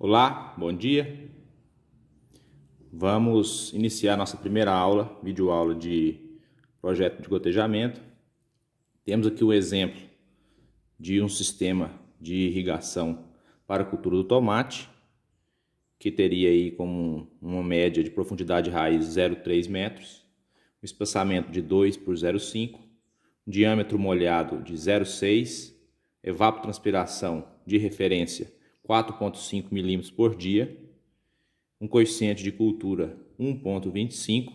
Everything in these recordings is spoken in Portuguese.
Olá, bom dia. Vamos iniciar nossa primeira aula, videoaula de projeto de gotejamento. Temos aqui o exemplo de um sistema de irrigação para a cultura do tomate, que teria aí como uma média de profundidade de raiz 0,3 metros, um espaçamento de 2 por 0,5, um diâmetro molhado de 0,6, evapotranspiração de referência 4,5 milímetros por dia, um coeficiente de cultura 1,25,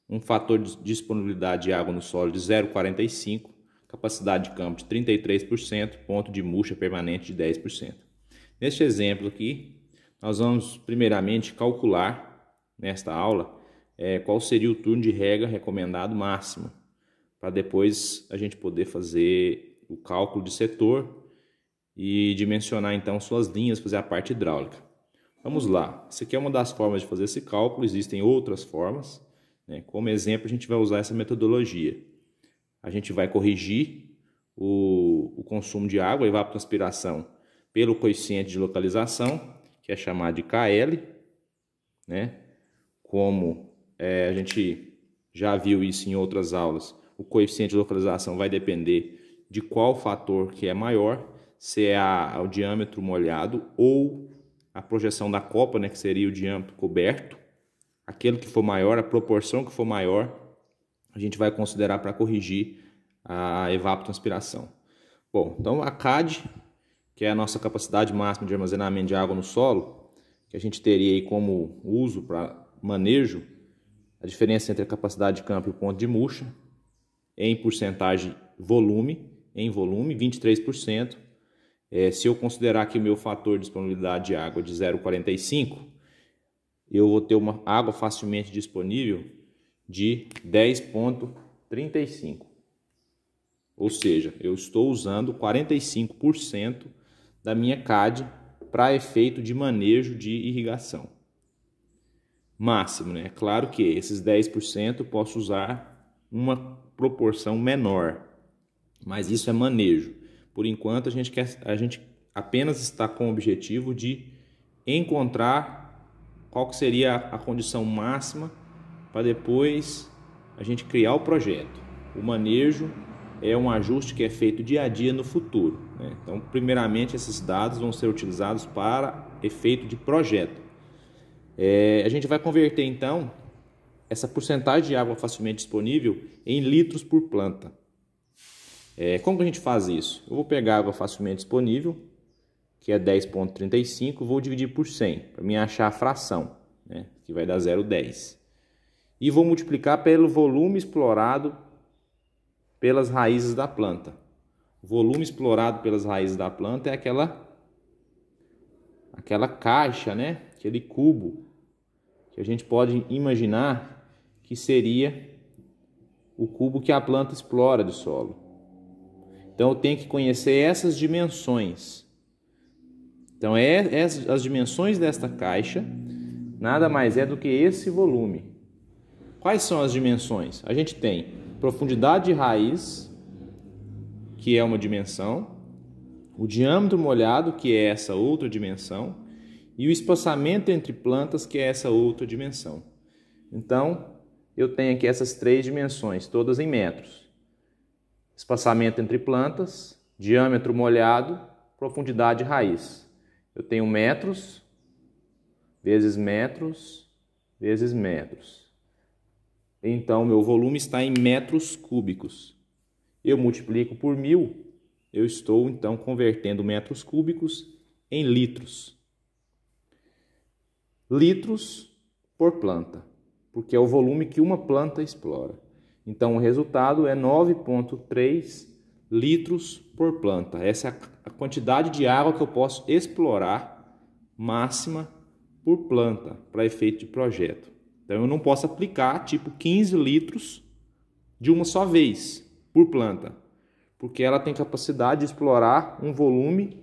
um fator de disponibilidade de água no solo de 0,45, capacidade de campo de 33%, ponto de murcha permanente de 10%. Neste exemplo aqui, nós vamos primeiramente calcular, nesta aula, qual seria o turno de rega recomendado máximo, para depois a gente poder fazer o cálculo de setor e dimensionar então suas linhas, fazer a parte hidráulica. Vamos lá, essa aqui é uma das formas de fazer esse cálculo, existem outras formas, né? Como exemplo a gente vai usar essa metodologia. A gente vai corrigir o consumo de água, a evapotranspiração, pelo coeficiente de localização, que é chamado de KL, né? Como a gente já viu isso em outras aulas, o coeficiente de localização vai depender de qual fator que é maior, se é o diâmetro molhado ou a projeção da copa, né, que seria o diâmetro coberto. Aquele que for maior, a proporção que for maior, a gente vai considerar para corrigir a evapotranspiração. Bom, então a CAD, que é a nossa capacidade máxima de armazenamento de água no solo, que a gente teria aí como uso para manejo, a diferença entre a capacidade de campo e o ponto de murcha, em porcentagem em volume, 23%. Se eu considerar que o meu fator de disponibilidade de água é de 0,45, eu vou ter uma água facilmente disponível de 10,35. Ou seja, eu estou usando 45% da minha CAD para efeito de manejo de irrigação. Máximo, né? É claro que esses 10% eu posso usar uma proporção menor, mas isso é manejo. Por enquanto, a gente apenas está com o objetivo de encontrar qual que seria a condição máxima para depois a gente criar o projeto. O manejo é um ajuste que é feito dia a dia no futuro, né? Então, primeiramente, esses dados vão ser utilizados para efeito de projeto. A gente vai converter, então, essa porcentagem de água facilmente disponível em litros por planta. Como que a gente faz isso? Eu vou pegar a água facilmente disponível, que é 10,35, vou dividir por 100, para me achar a fração, né, que vai dar 0,10. E vou multiplicar pelo volume explorado pelas raízes da planta. O volume explorado pelas raízes da planta é aquela caixa, né, aquele cubo, que a gente pode imaginar que seria o cubo que a planta explora do solo. Então eu tenho que conhecer essas dimensões. Então as dimensões desta caixa nada mais é do que esse volume. Quais são as dimensões? A gente tem profundidade de raiz, que é uma dimensão, o diâmetro molhado, que é essa outra dimensão, e o espaçamento entre plantas, que é essa outra dimensão. Então eu tenho aqui essas três dimensões, todas em metros. Espaçamento entre plantas, diâmetro molhado, profundidade de raiz. Eu tenho metros, vezes metros, vezes metros. Então, meu volume está em metros cúbicos. Eu multiplico por 1000, eu estou, então, convertendo metros cúbicos em litros. Litros por planta, porque é o volume que uma planta explora. Então, o resultado é 9,3 litros por planta. Essa é a quantidade de água que eu posso explorar máxima por planta para efeito de projeto. Então, eu não posso aplicar tipo 15 litros de uma só vez por planta, porque ela tem capacidade de explorar um volume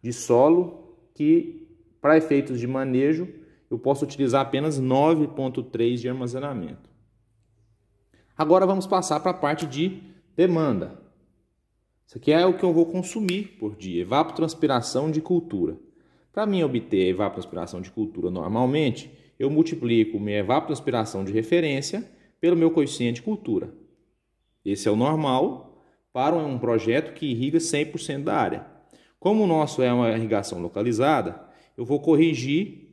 de solo que, para efeitos de manejo, eu posso utilizar apenas 9,3 de armazenamento. Agora vamos passar para a parte de demanda. Isso aqui é o que eu vou consumir por dia, evapotranspiração de cultura. Para mim obter a evapotranspiração de cultura normalmente, eu multiplico minha evapotranspiração de referência pelo meu coeficiente de cultura. Esse é o normal para um projeto que irriga 100% da área. Como o nosso é uma irrigação localizada, eu vou corrigir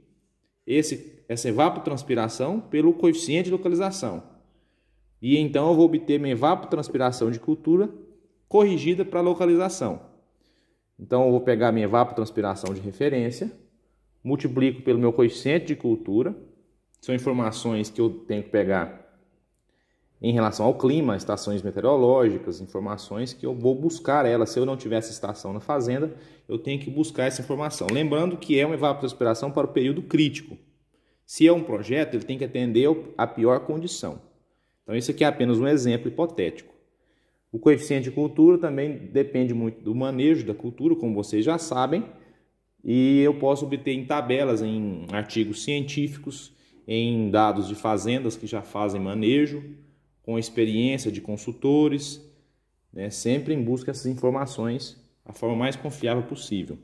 essa evapotranspiração pelo coeficiente de localização. E então eu vou obter minha evapotranspiração de cultura corrigida para localização. Então eu vou pegar minha evapotranspiração de referência, multiplico pelo meu coeficiente de cultura. São informações que eu tenho que pegar em relação ao clima, estações meteorológicas, informações que eu vou buscar elas. Se eu não tiver essa estação na fazenda, eu tenho que buscar essa informação. Lembrando que é uma evapotranspiração para o período crítico. Se é um projeto, ele tem que atender a pior condição. Então, isso aqui é apenas um exemplo hipotético. O coeficiente de cultura também depende muito do manejo da cultura, como vocês já sabem, e eu posso obter em tabelas, em artigos científicos, em dados de fazendas que já fazem manejo, com experiência de consultores, né, sempre em busca dessas informações da forma mais confiável possível.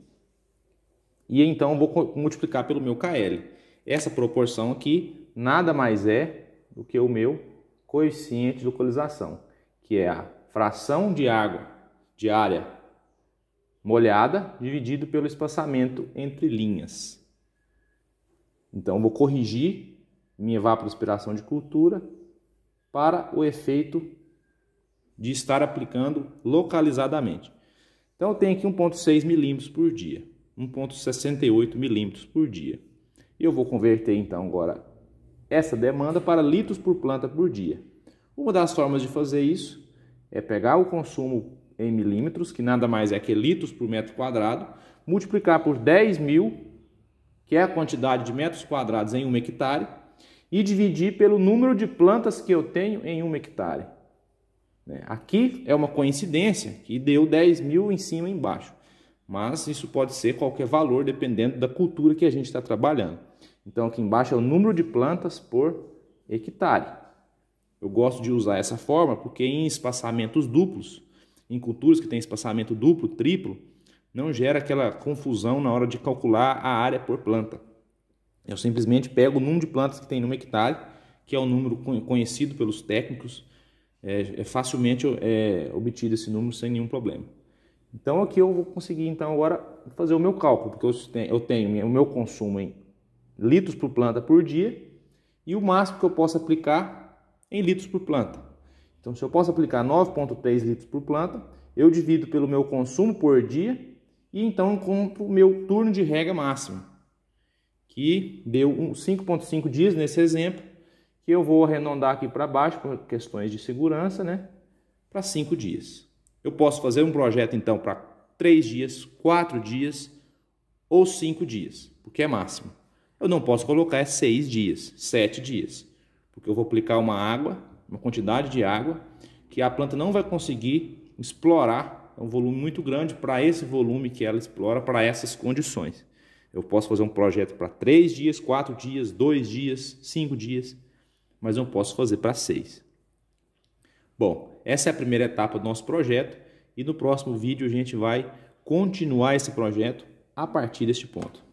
E então eu vou multiplicar pelo meu KL. Essa proporção aqui nada mais é do que o meu coeficiente de localização, que é a fração de água de área molhada dividido pelo espaçamento entre linhas. Então eu vou corrigir minha evapotranspiração de cultura para o efeito de estar aplicando localizadamente. Então eu tenho aqui 1,6 milímetros por dia, 1,68 milímetros por dia. E eu vou converter então agora essa demanda para litros por planta por dia. Uma das formas de fazer isso é pegar o consumo em milímetros, que nada mais é que litros por metro quadrado, multiplicar por 10.000, que é a quantidade de metros quadrados em 1 hectare, e dividir pelo número de plantas que eu tenho em 1 hectare. Aqui é uma coincidência que deu 10.000 em cima e embaixo, mas isso pode ser qualquer valor dependendo da cultura que a gente está trabalhando. Então aqui embaixo é o número de plantas por hectare. Eu gosto de usar essa forma porque em espaçamentos duplos, em culturas que tem espaçamento duplo, triplo, não gera aquela confusão na hora de calcular a área por planta. Eu simplesmente pego o número de plantas que tem no hectare, que é um número conhecido pelos técnicos, facilmente obtido esse número sem nenhum problema. Então aqui eu vou conseguir então agora fazer o meu cálculo, porque eu tenho o meu consumo em litros por planta por dia e o máximo que eu posso aplicar em litros por planta. Então se eu posso aplicar 9,3 litros por planta, eu divido pelo meu consumo por dia e então encontro o meu turno de rega máximo, que deu 5,5 dias nesse exemplo, que eu vou arredondar aqui para baixo por questões de segurança, né, para 5 dias. Eu posso fazer um projeto então para 3 dias, 4 dias ou 5 dias, porque é máximo. Eu não posso colocar 6 dias, 7 dias, porque eu vou aplicar uma quantidade de água que a planta não vai conseguir explorar, é um volume muito grande para esse volume que ela explora, para essas condições. Eu posso fazer um projeto para 3 dias, 4 dias, 2 dias, 5 dias, mas não posso fazer para 6. Bom, essa é a primeira etapa do nosso projeto e no próximo vídeo a gente vai continuar esse projeto a partir deste ponto.